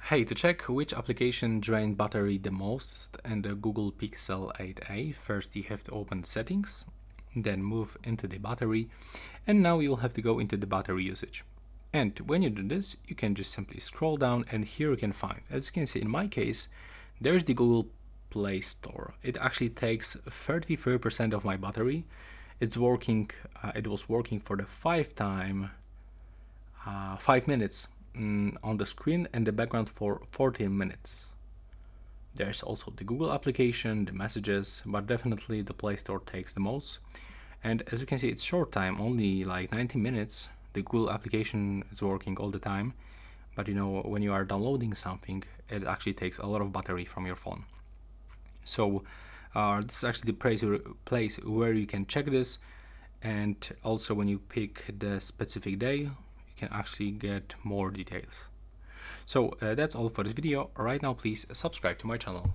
Hey, to check which application drained battery the most in the Google Pixel 8a, first you have to open settings, then move into the battery, and now you'll have to go into the battery usage. And when you do this, you can just simply scroll down, and here you can find, as you can see in my case, there's the Google Play Store. It actually takes 33% of my battery. It's working, it was working for the 5 minutes on the screen and the background for 14 minutes. There's also the Google application, the messages, but definitely the Play Store takes the most. And as you can see, it's short time, only like 90 minutes. The Google application is working all the time, but you know, when you are downloading something, it actually takes a lot of battery from your phone. So this is actually the place where you can check this, and also when you pick the specific day, you can actually get more details. So that's all for this video. Right now, please subscribe to my channel.